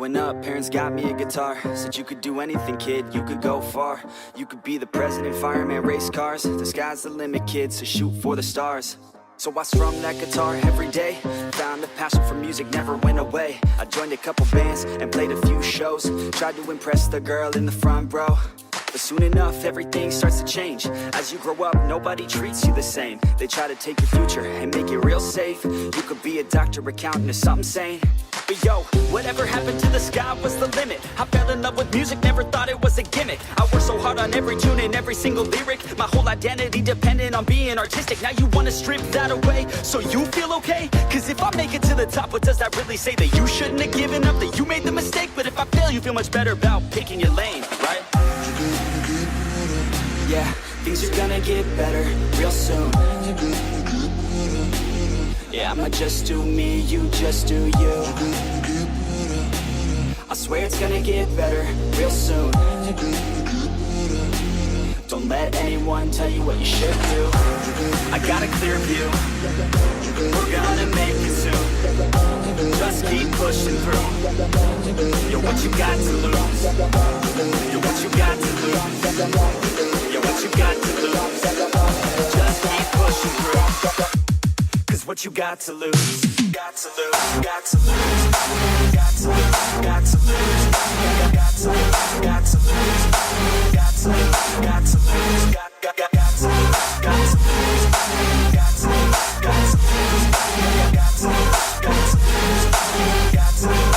Growing up, parents got me a guitar. Said you could do anything, kid, you could go far. You could be the president, fireman, race cars. The sky's the limit, kid, so shoot for the stars. So I strummed that guitar every day. Found the passion for music never went away. I joined a couple bands and played a few shows. Tried to impress the girl in the front row. But soon enough, everything starts to change. As you grow up, nobody treats you the same. They try to take your future and make it real safe. You could be a doctor, accountant, or something sane. But yo, whatever happened to the sky was the limit. I fell in love with music, never thought it was a gimmick. I worked so hard on every tune and every single lyric. My whole identity depended on being artistic. Now you wanna strip that away, so you feel okay? Cause if I make it to the top, what does that really say? That you shouldn't have given up, that you made the mistake? But if I fail, you feel much better about picking your lane, right? Yeah, things are gonna get better real soon. Yeah, I'ma just do me, you just do you. I swear it's gonna get better real soon. Don't let anyone tell you what you should do. I got a clear view, we're gonna make it soon. Just keep pushing through. Yo, what you got to lose? Yo, what you got to lose? Yo, what you got to lose? Just keep pushing through. Cause what you got to lose? Got to lose, got to lose, got to lose, got to lose, got to lose, got to lose, got to lose, got to lose, got to lose, got to lose, got to lose, got to lose, got to lose, got to lose, got to lose.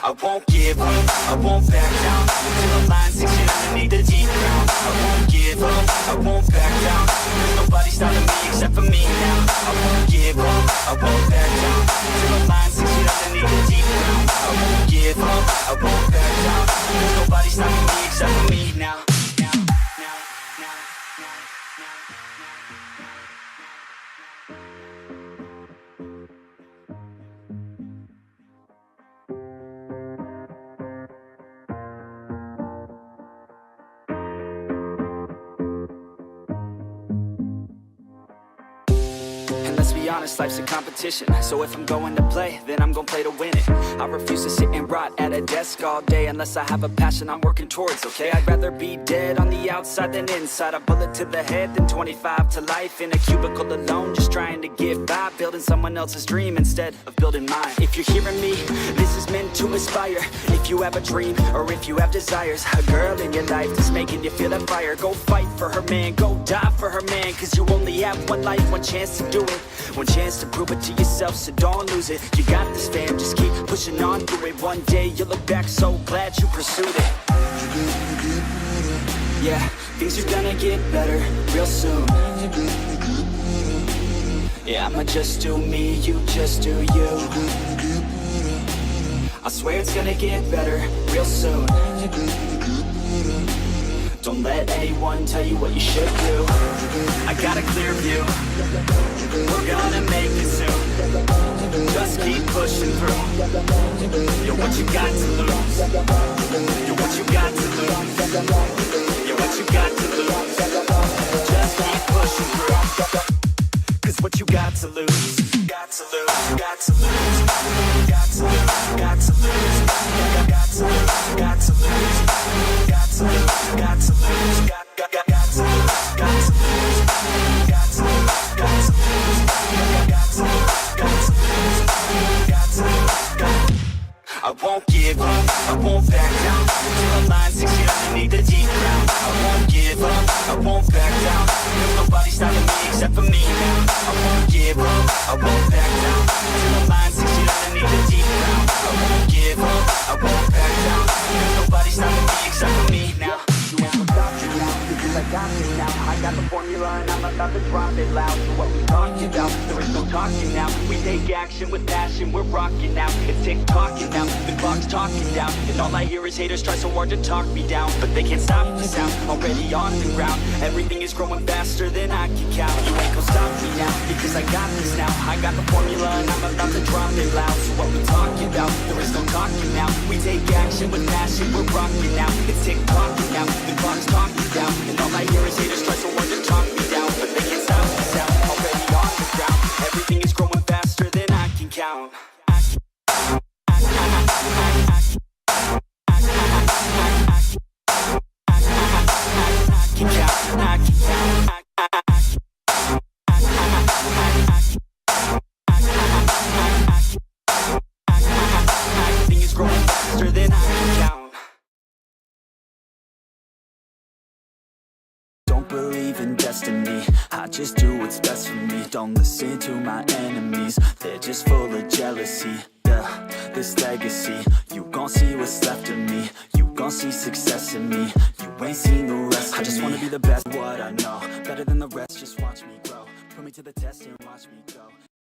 I won't give up, I won't back down till the line 6 feet underneath the deep ground. I won't give up, I won't back down. There's nobody stopping me except for me now. I won't give up, I won't back down till the line 6 feet underneath the deep ground. I won't give up, I won't back down. There's nobody stopping me except for me now. Let's be honest, life's a competition. So if I'm going to play, then I'm gonna play to win it. I refuse to sit and rot at a desk all day unless I have a passion I'm working towards, okay? I'd rather be dead on the outside than inside. A bullet to the head than 25 to life in a cubicle alone, just trying to get by, building someone else's dream instead of building mine. If you're hearing me, this is meant to inspire. If you have a dream or if you have desires, a girl in your life that's making you feel that fire, go fight for her, man, go die for her, man. Cause you only have one life, one chance to do it, one chance to prove it to yourself, so don't lose it. You got this, fam, just keep pushing on through it. One day you'll look back so glad you pursued it. Yeah, things are gonna get better real soon. Yeah, I'ma just do me, you just do you. I swear it's gonna get better real soon. Don't let anyone tell you what you should do. I got a clear view, we're gonna make it soon. Just keep pushing through. Yo, what you got to lose? Yo, what you got to lose? Yo, what you got to lose? Just keep pushing through. Cause what you got to lose? Got to lose, got to lose, got to lose, got to lose, got to lose, got to lose, got to lose, got to lose, got to lose, got to lose, got to lose, got to lose, got to lose, got to lose, got to lose. I won't give up, I won't back down till the line 6 feet underneath the deep ground. I won't give up, I won't back down. There's nobody stopping me except for me now. I won't give up, I won't back down till the line 6 feet underneath the deep ground. I won't give up, I won't back down. There's nobody stopping me except for me now. You won't stop me now, because I got you now. I got the formula and I'm about to drop it loud. So what we talking about? There is no talking now. We take action with passion, we're rocking now. It's tick-tocking now, the clock's talking down. And all I hear is haters try so hard to talk me down, but they can't stop the sound, already on the ground. Everything is growing faster than I can count. You ain't gon' stop me now, because I got this now. I got the formula and I'm about to drop it loud. So what we talking about? There is no talking now. We take action with passion, we're rocking now. It's tick-tocking now, the clock's talking down. And all I hear is haters try so hard to talk me down, but they can't stop the sound, already on the ground. Everything is growing faster than I can count. I destiny. I just do what's best for me. Don't listen to my enemies, they're just full of jealousy. Yeah, this legacy,